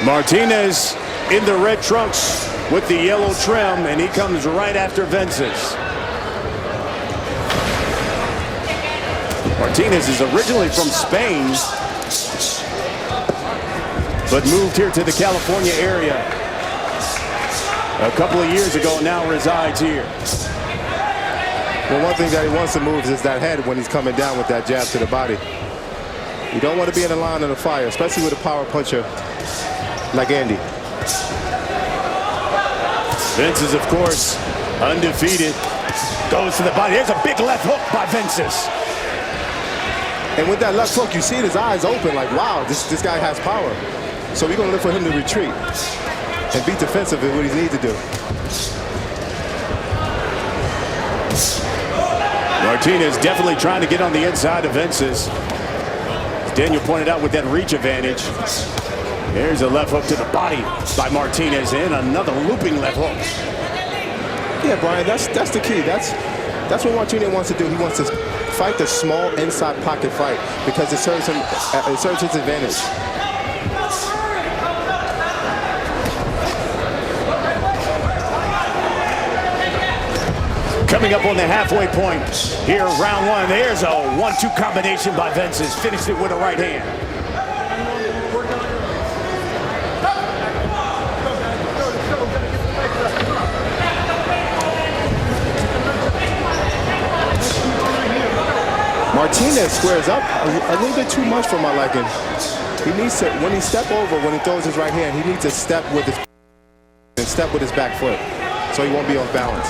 Martinez in the red trunks with the yellow trim, and he comes right after Vences. Martinez is originally from Spain, but moved here to the California area a couple of years ago, now resides here. Well, one thing that he wants to move is that head when he's coming down with that jab to the body. You don't want to be in the line of the fire, especially with a power puncher like Andy. Vences, of course, undefeated. Goes to the body. There's a big left hook by Vences. And with that left hook, you see his eyes open like, wow, this guy has power. So we're going to look for him to retreat and be defensive is what he needs to do. Martinez definitely trying to get on the inside of Vences. As Daniel pointed out with that reach advantage. There's a left hook to the body by Martinez and another looping left hook. Yeah, Brian, that's the key. That's what Martinez wants to do. He wants to fight the small inside pocket fight because it serves him. It serves his advantage. Coming up on the halfway point here, round one. There's a 1-2 combination by Vences. Finished it with a right hand. Martinez squares up a little bit too much for my liking. He needs to, when he step over, when he throws his right hand, he needs to step with his back foot, so he won't be off balance.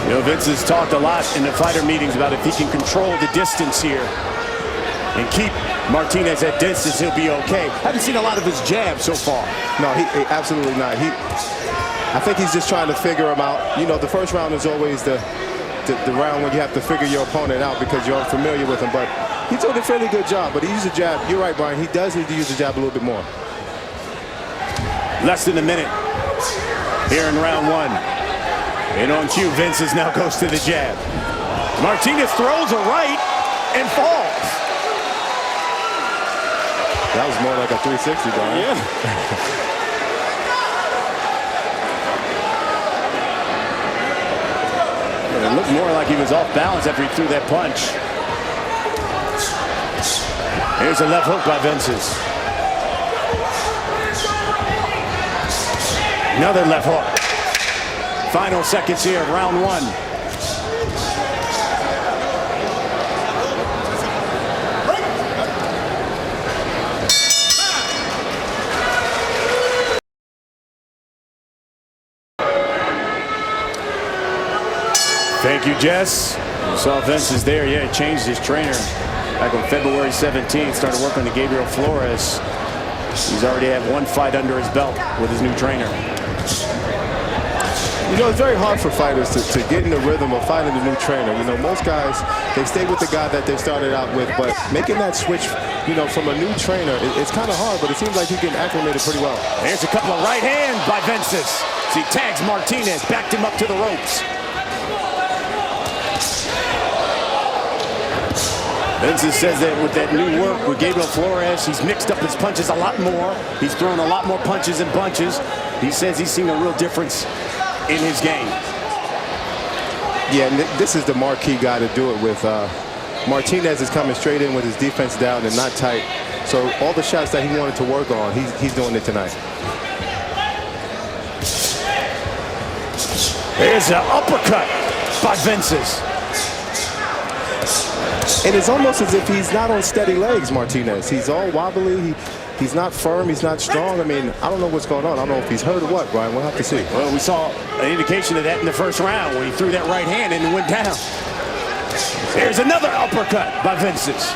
You know, Vince has talked a lot in the fighter meetings about if he can control the distance here and keep Martinez at distance, he'll be okay. Haven't seen a lot of his jabs so far. No, he absolutely not. I think he's just trying to figure him out. You know, the first round is always the round when you have to figure your opponent out because you're unfamiliar with him. But he's doing a fairly good job. But he used the jab. You're right, Brian. He does need to use the jab a little bit more. Less than a minute here in round one. And on cue, Vences now goes to the jab. Martinez throws a right and falls. That was more like a 360, Brian. Yeah. It looked more like he was off balance after he threw that punch. Here's a left hook by Vences. Another left hook. Final seconds here, round one. Thank you, Jess. You saw Vences there. Yeah, he changed his trainer back on February 17th. Started working with Gabriel Flores. He's already had one fight under his belt with his new trainer. You know, it's very hard for fighters to get in the rhythm of finding a new trainer. You know, most guys, they stay with the guy that they started out with, but making that switch, you know, from a new trainer, it's kind of hard, but it seems like he can acclimate it pretty well. There's a couple of right hands by Vences. He tags Martinez, backed him up to the ropes. Vences says that with that new work with Gabriel Flores, he's mixed up his punches a lot more. He's thrown a lot more punches and bunches. He says he's seen a real difference in his game. Yeah, and this is the marquee guy to do it with. Martinez is coming straight in with his defense down and not tight. So all the shots that he wanted to work on, he's doing it tonight. There's an uppercut by Vences. And it's almost as if he's not on steady legs, Martinez. He's all wobbly. He's not firm. He's not strong. I mean, I don't know what's going on. I don't know if he's hurt or what, Brian. We'll have to see. Well, we saw an indication of that in the first round when he threw that right hand and went down. There's another uppercut by Vences.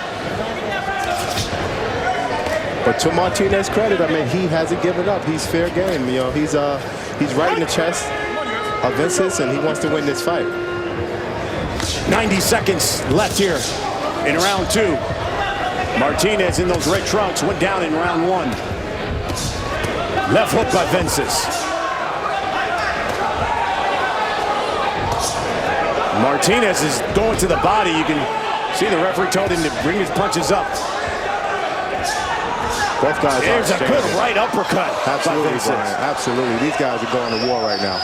But to Martinez's credit, I mean, he hasn't given up. He's fair game. You know, he's right in the chest of Vences, and he wants to win this fight. 90 seconds left here in round two. Martinez in those red trunks went down in round one. Left hook by Vences. Martinez is going to the body. You can see the referee told him to bring his punches up. Both guys There's are a good right uppercut. Absolutely, Brian. Absolutely. These guys are going to war right now.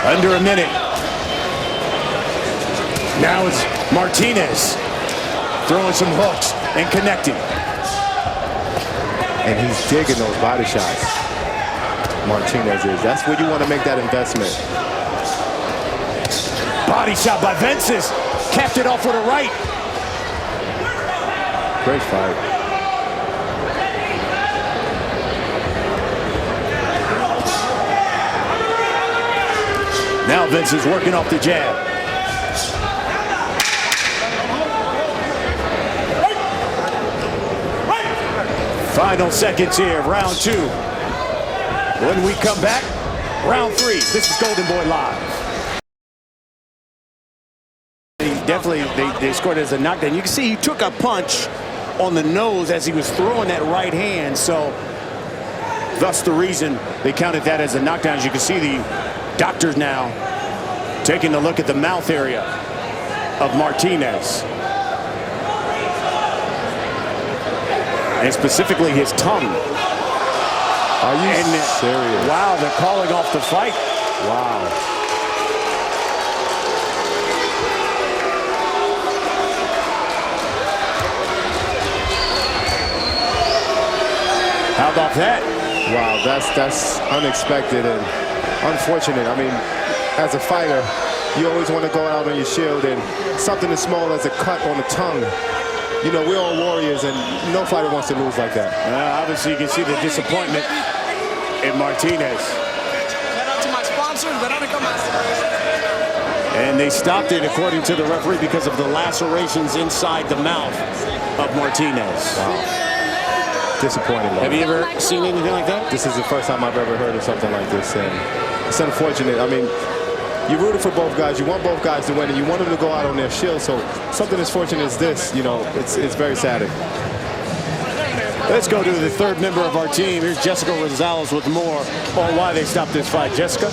Under a minute. Now it's Martinez throwing some hooks and connecting. And he's digging those body shots. Martinez is. That's where you want to make that investment. Body shot by Vences. Capped it off with a right. Great fight. Now Vince is working off the jab. Final seconds here, round 2. When we come back, round 3. This is Golden Boy Live. Definitely, they scored it as a knockdown. You can see he took a punch on the nose as he was throwing that right hand, so thus the reason they counted that as a knockdown. As you can see, the doctors now taking a look at the mouth area of Martinez. And specifically his tongue. Are you serious? Wow, they're calling off the fight. Wow. How about that? Wow, that's unexpected and unfortunate. I mean, as a fighter, you always want to go out on your shield, and something as small as a cut on the tongue. You know, we're all warriors, and no fighter wants to lose like that. Obviously, you can see the disappointment in Martinez. Shout out to my sponsors, and they stopped it, according to the referee, because of the lacerations inside the mouth of Martinez. Wow. Disappointing. Have you ever seen anything like that? This is the first time I've ever heard of something like this, and it's unfortunate. I mean, you rooted for both guys. You want both guys to win, and you want them to go out on their shield. So something as fortunate as this, you know, it's very sad. Let's go to the third member of our team. Here's Jessica Rosales with more on why they stopped this fight. Jessica?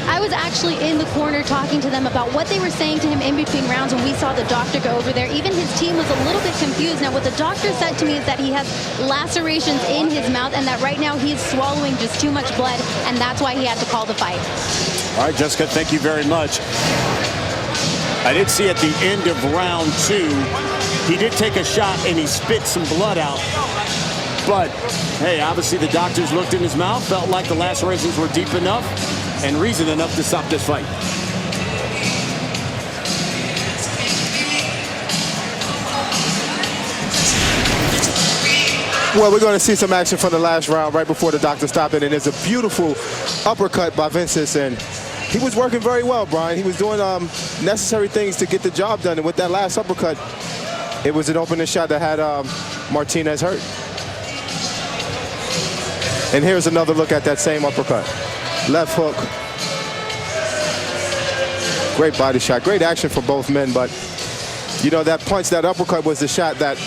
I was actually in the corner talking to them about what they were saying to him in between rounds when we saw the doctor go over there. Even his team was a little bit confused. Now, what the doctor said to me is that he has lacerations in his mouth and that right now he's swallowing just too much blood, and that's why he had to call the fight. All right, Jessica, thank you very much. I did see at the end of round 2, he did take a shot and he spit some blood out. But, hey, obviously the doctors looked in his mouth, felt like the lacerations were deep enough and reason enough to stop this fight. Well, we're going to see some action from the last round right before the doctor stopped it, and it's a beautiful uppercut by Vences, and he was working very well, Brian. He was doing necessary things to get the job done, and with that last uppercut, it was an opening shot that had Martinez hurt. And here's another look at that same uppercut. Left hook. Great body shot, great action for both men, but you know, that punch, that uppercut was the shot that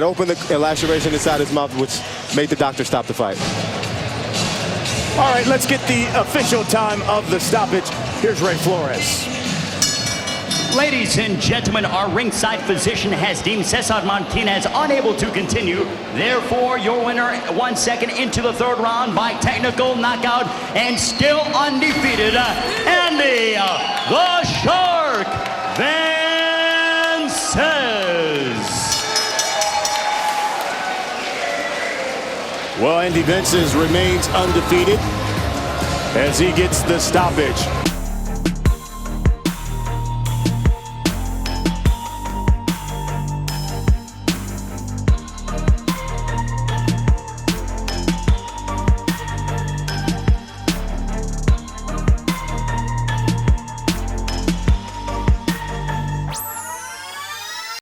opened the laceration inside his mouth, which made the doctor stop the fight. All right, let's get the official time of the stoppage. Here's Ray Flores. Ladies and gentlemen, our ringside physician has deemed Cesar Martinez unable to continue. Therefore, your winner 1 second into the third round by technical knockout and still undefeated, Andy the Shark Vences. Well, Andy Vences remains undefeated as he gets the stoppage.